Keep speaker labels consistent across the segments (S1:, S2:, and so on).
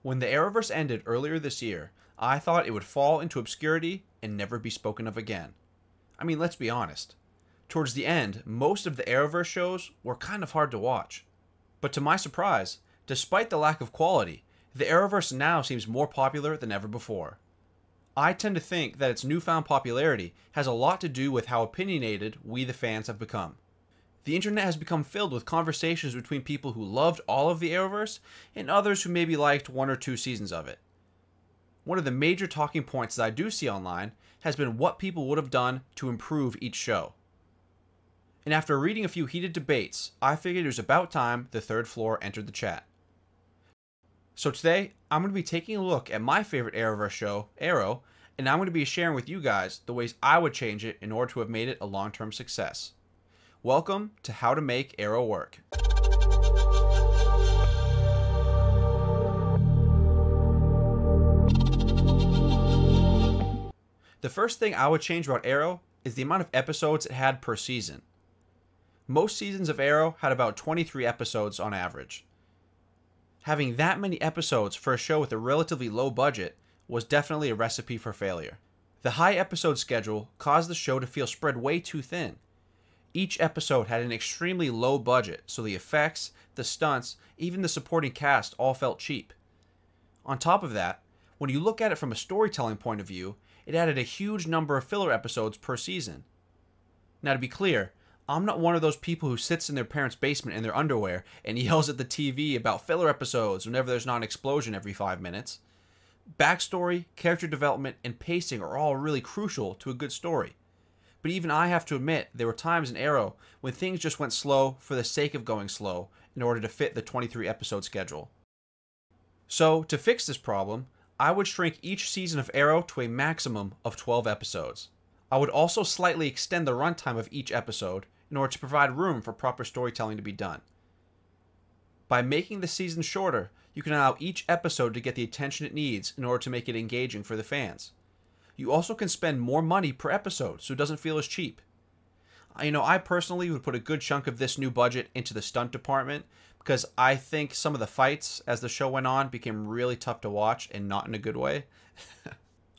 S1: When the Arrowverse ended earlier this year, I thought it would fall into obscurity and never be spoken of again. I mean, let's be honest. Towards the end, most of the Arrowverse shows were kind of hard to watch. But to my surprise, despite the lack of quality, the Arrowverse now seems more popular than ever before. I tend to think that its newfound popularity has a lot to do with how opinionated we the fans have become. The internet has become filled with conversations between people who loved all of the Arrowverse and others who maybe liked one or two seasons of it. One of the major talking points that I do see online has been what people would have done to improve each show. And after reading a few heated debates, I figured it was about time the third floor entered the chat. So today, I'm going to be taking a look at my favorite Arrowverse show, Arrow, and I'm going to be sharing with you guys the ways I would change it in order to have made it a long-term success. Welcome to How to Make Arrow Work. The first thing I would change about Arrow is the amount of episodes it had per season. Most seasons of Arrow had about 23 episodes on average. Having that many episodes for a show with a relatively low budget was definitely a recipe for failure. The high episode schedule caused the show to feel spread way too thin. Each episode had an extremely low budget, so the effects, the stunts, even the supporting cast all felt cheap. On top of that, when you look at it from a storytelling point of view, it added a huge number of filler episodes per season. Now to be clear, I'm not one of those people who sits in their parents' basement in their underwear and yells at the TV about filler episodes whenever there's not an explosion every 5 minutes. Backstory, character development, and pacing are all really crucial to a good story. But even I have to admit, there were times in Arrow when things just went slow for the sake of going slow in order to fit the 23 episode schedule. So, to fix this problem, I would shrink each season of Arrow to a maximum of 12 episodes. I would also slightly extend the runtime of each episode in order to provide room for proper storytelling to be done. By making the season shorter, you can allow each episode to get the attention it needs in order to make it engaging for the fans. You also can spend more money per episode, so it doesn't feel as cheap. I personally would put a good chunk of this new budget into the stunt department because I think some of the fights as the show went on became really tough to watch and not in a good way.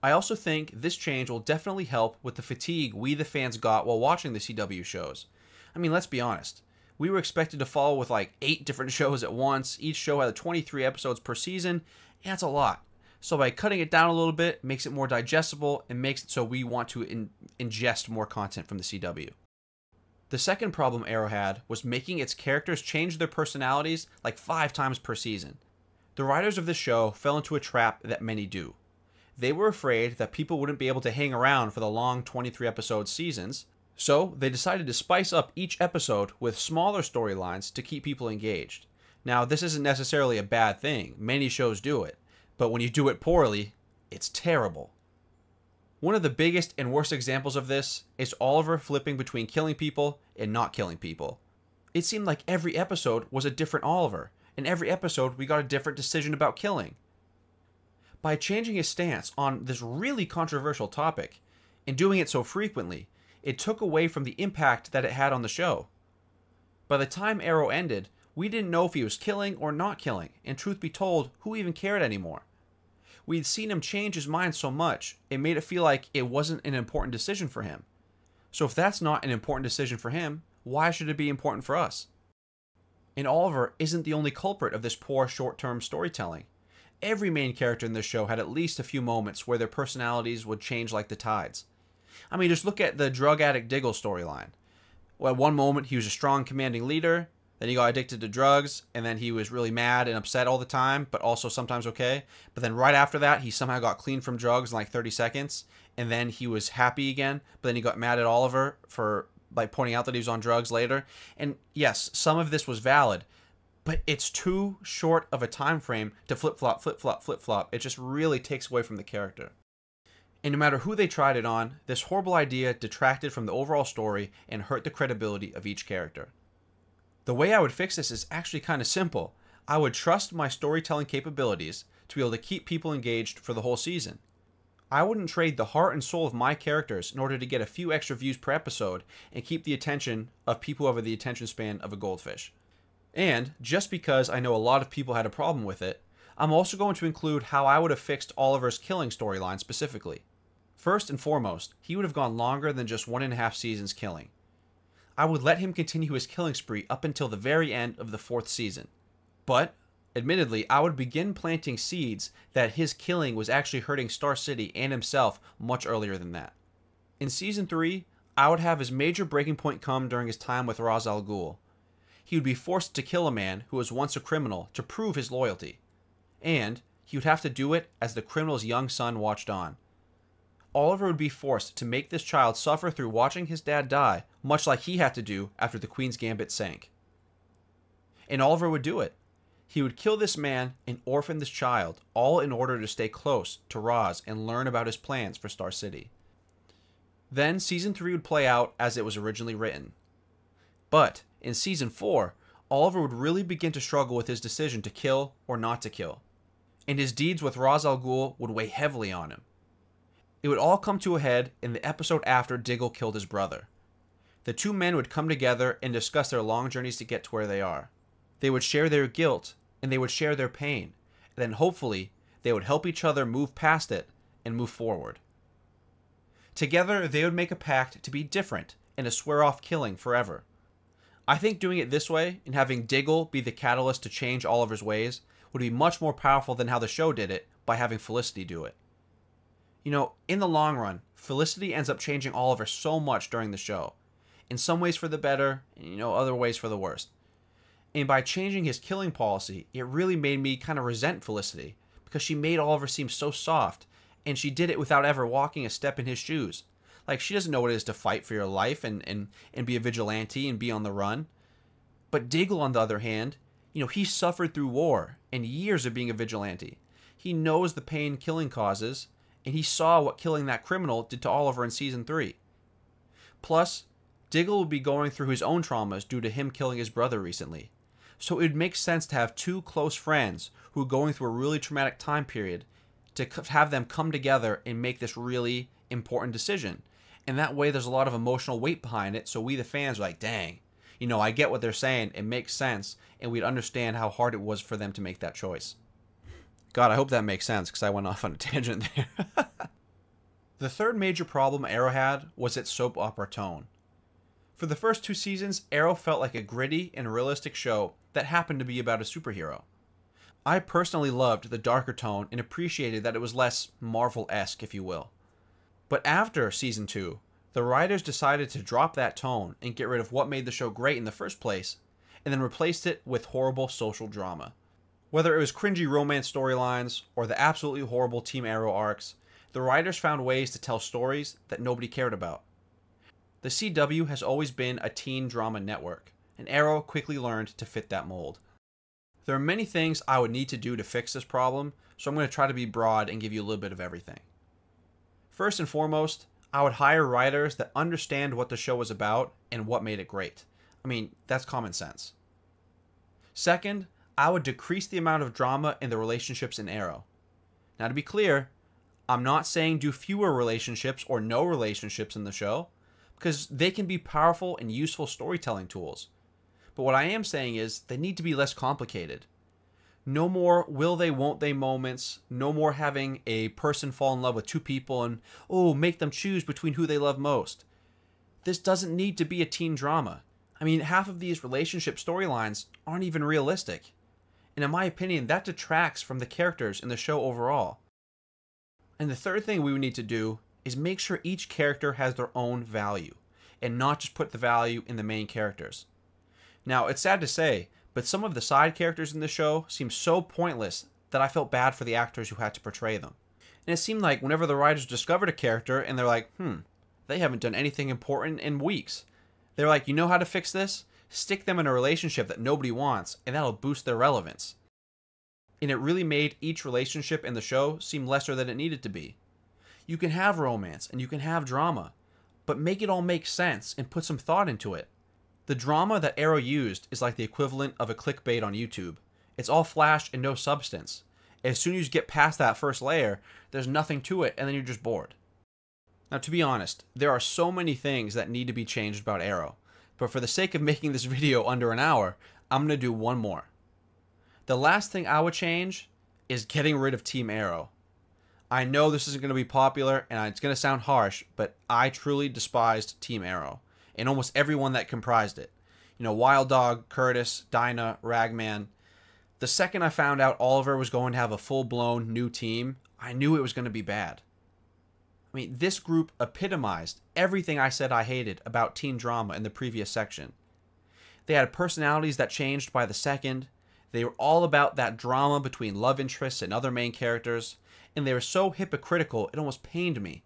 S1: I also think this change will definitely help with the fatigue we the fans got while watching the CW shows. I mean, let's be honest. We were expected to follow with like 8 different shows at once. Each show had 23 episodes per season, and that's a lot. So by cutting it down a little bit, makes it more digestible and makes it so we want to ingest more content from the CW. The second problem Arrow had was making its characters change their personalities like 5 times per season. The writers of this show fell into a trap that many do. They were afraid that people wouldn't be able to hang around for the long 23 episode seasons, so they decided to spice up each episode with smaller storylines to keep people engaged. Now, this isn't necessarily a bad thing. Many shows do it. But when you do it poorly, it's terrible. One of the biggest and worst examples of this is Oliver flipping between killing people and not killing people. It seemed like every episode was a different Oliver, and every episode we got a different decision about killing. By changing his stance on this really controversial topic, and doing it so frequently, it took away from the impact that it had on the show. By the time Arrow ended, we didn't know if he was killing or not killing, and truth be told, who even cared anymore? We'd seen him change his mind so much, it made it feel like it wasn't an important decision for him. So if that's not an important decision for him, why should it be important for us? And Oliver isn't the only culprit of this poor short-term storytelling. Every main character in this show had at least a few moments where their personalities would change like the tides. I mean, just look at the drug addict Diggle storyline. Well, at one moment he was a strong, commanding leader, then he got addicted to drugs, and then he was really mad and upset all the time, but also sometimes okay. But then right after that, he somehow got clean from drugs in like 30 seconds, and then he was happy again, but then he got mad at Oliver for like pointing out that he was on drugs later. And yes, some of this was valid, but it's too short of a time frame to flip-flop, flip-flop, flip-flop. It just really takes away from the character. And no matter who they tried it on, this horrible idea detracted from the overall story and hurt the credibility of each character. The way I would fix this is actually kind of simple. I would trust my storytelling capabilities to be able to keep people engaged for the whole season. I wouldn't trade the heart and soul of my characters in order to get a few extra views per episode and keep the attention of people who have the attention span of a goldfish. And just because I know a lot of people had a problem with it, I'm also going to include how I would have fixed Oliver's killing storyline specifically. First and foremost, he would have gone longer than just 1.5 seasons killing. I would let him continue his killing spree up until the very end of the 4th season. But, admittedly, I would begin planting seeds that his killing was actually hurting Star City and himself much earlier than that. In Season 3, I would have his major breaking point come during his time with Ra's al Ghul. He would be forced to kill a man who was once a criminal to prove his loyalty. And he would have to do it as the criminal's young son watched on. Oliver would be forced to make this child suffer through watching his dad die, much like he had to do after the Queen's Gambit sank. And Oliver would do it. He would kill this man and orphan this child, all in order to stay close to Ra's and learn about his plans for Star City. Then Season 3 would play out as it was originally written. But in Season 4, Oliver would really begin to struggle with his decision to kill or not to kill. And his deeds with Ra's al Ghul would weigh heavily on him. It would all come to a head in the episode after Diggle killed his brother. The two men would come together and discuss their long journeys to get to where they are. They would share their guilt, and they would share their pain, and then hopefully they would help each other move past it and move forward. Together, they would make a pact to be different and to swear off killing forever. I think doing it this way and having Diggle be the catalyst to change Oliver's ways would be much more powerful than how the show did it by having Felicity do it. You know, in the long run, Felicity ends up changing Oliver so much during the show. In some ways for the better, and other ways for the worst. And by changing his killing policy, it really made me kind of resent Felicity, because she made Oliver seem so soft, and she did it without ever walking a step in his shoes. Like, she doesn't know what it is to fight for your life and be a vigilante and be on the run. But Diggle, on the other hand, he suffered through war and years of being a vigilante. He knows the pain killing causes, and he saw what killing that criminal did to Oliver in Season 3. Plus, Diggle would be going through his own traumas due to him killing his brother recently. So it would make sense to have two close friends who are going through a really traumatic time period to have them come together and make this really important decision. And that way there's a lot of emotional weight behind it, so we the fans are like, dang, I get what they're saying, it makes sense, and we'd understand how hard it was for them to make that choice. God, I hope that makes sense, because I went off on a tangent there. The third major problem Arrow had was its soap opera tone. For the first 2 seasons, Arrow felt like a gritty and realistic show that happened to be about a superhero. I personally loved the darker tone and appreciated that it was less Marvel-esque, if you will. But after Season 2, the writers decided to drop that tone and get rid of what made the show great in the first place, and then replaced it with horrible social drama. Whether it was cringy romance storylines or the absolutely horrible Team Arrow arcs, the writers found ways to tell stories that nobody cared about. The CW has always been a teen drama network, and Arrow quickly learned to fit that mold. There are many things I would need to do to fix this problem, so I'm going to try to be broad and give you a little bit of everything. First and foremost, I would hire writers that understand what the show was about and what made it great. I mean, that's common sense. Second, I would decrease the amount of drama in the relationships in Arrow. Now, to be clear, I'm not saying do fewer relationships or no relationships in the show, because they can be powerful and useful storytelling tools. But what I am saying is they need to be less complicated. No more will they, won't they moments. No more having a person fall in love with 2 people and, make them choose between who they love most. This doesn't need to be a teen drama. I mean, half of these relationship storylines aren't even realistic. And in my opinion, that detracts from the characters in the show overall. And the third thing we would need to do is make sure each character has their own value, and not just put the value in the main characters. Now, it's sad to say, but some of the side characters in the show seem so pointless that I felt bad for the actors who had to portray them. And it seemed like whenever the writers discovered a character and they're like, they haven't done anything important in weeks. They're like, you know how to fix this? Stick them in a relationship that nobody wants, and that'll boost their relevance. And it really made each relationship in the show seem lesser than it needed to be. You can have romance and you can have drama, but make it all make sense and put some thought into it. The drama that Arrow used is like the equivalent of a clickbait on YouTube. It's all flash and no substance. As soon as you get past that first layer, there's nothing to it, and then you're just bored. Now, to be honest, there are so many things that need to be changed about Arrow, but for the sake of making this video under an hour, I'm going to do one more. The last thing I would change is getting rid of Team Arrow. I know this isn't going to be popular and it's going to sound harsh, but I truly despised Team Arrow and almost everyone that comprised it. You know, Wild Dog, Curtis, Dinah, Ragman. The second I found out Oliver was going to have a full-blown new team, I knew it was going to be bad. I mean, this group epitomized everything I said I hated about teen drama in the previous section. They had personalities that changed by the second. They were all about that drama between love interests and other main characters, and they were so hypocritical it almost pained me.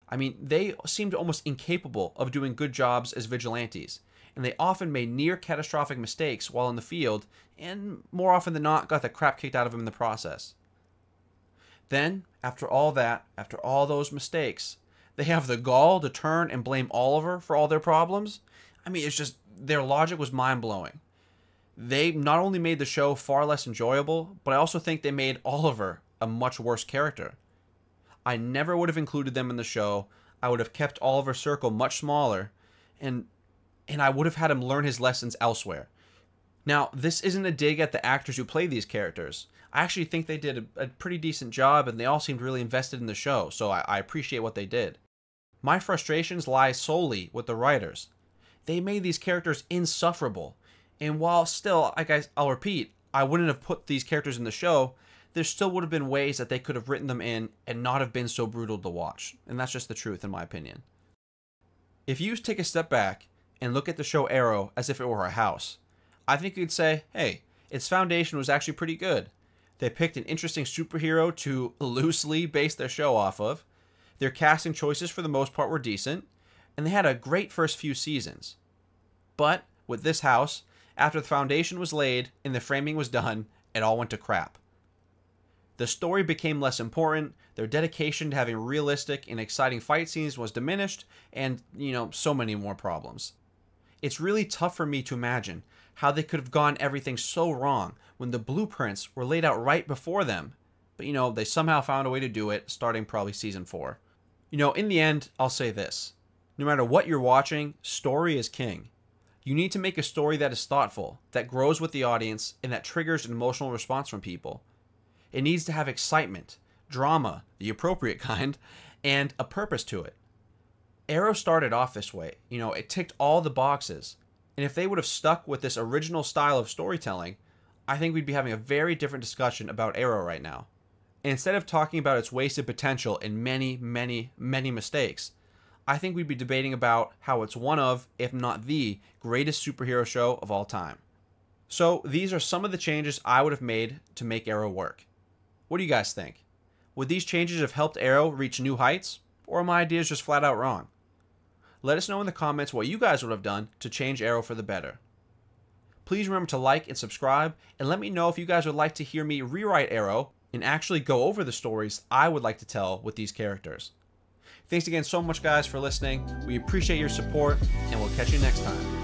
S1: I mean, they seemed almost incapable of doing good jobs as vigilantes, and they often made near catastrophic mistakes while in the field, and more often than not got the crap kicked out of them in the process. Then, after all that, after all those mistakes, they have the gall to turn and blame Oliver for all their problems? I mean, it's just, their logic was mind-blowing. They not only made the show far less enjoyable, but I also think they made Oliver a much worse character. I never would have included them in the show. I would have kept Oliver's circle much smaller, and I would have had him learn his lessons elsewhere. Now, this isn't a dig at the actors who play these characters. I actually think they did a pretty decent job, and they all seemed really invested in the show, so I appreciate what they did. My frustrations lie solely with the writers. They made these characters insufferable, and while still, I'll repeat, I wouldn't have put these characters in the show, there still would have been ways that they could have written them in and not have been so brutal to watch, and that's just the truth in my opinion. If you take a step back and look at the show Arrow as if it were a house, I think you'd say, hey, its foundation was actually pretty good. They picked an interesting superhero to loosely base their show off of. Their casting choices for the most part were decent, and they had a great first few seasons. But with this house, after the foundation was laid and the framing was done, it all went to crap. The story became less important, their dedication to having realistic and exciting fight scenes was diminished, and, so many more problems. It's really tough for me to imagine how they could have gone everything so wrong when the blueprints were laid out right before them. But, they somehow found a way to do it, starting probably season 4. In the end, I'll say this. No matter what you're watching, story is king. You need to make a story that is thoughtful, that grows with the audience, and that triggers an emotional response from people. It needs to have excitement, drama, the appropriate kind, and a purpose to it. Arrow started off this way. It ticked all the boxes. And if they would have stuck with this original style of storytelling, I think we'd be having a very different discussion about Arrow right now. And instead of talking about its wasted potential and many, many, many mistakes, I think we'd be debating about how it's one of, if not the, greatest superhero show of all time. So these are some of the changes I would have made to make Arrow work. What do you guys think? Would these changes have helped Arrow reach new heights? Or are my ideas just flat out wrong? Let us know in the comments what you guys would have done to change Arrow for the better. Please remember to like and subscribe, and let me know if you guys would like to hear me rewrite Arrow and actually go over the stories I would like to tell with these characters. Thanks again so much, guys, for listening. We appreciate your support, and we'll catch you next time.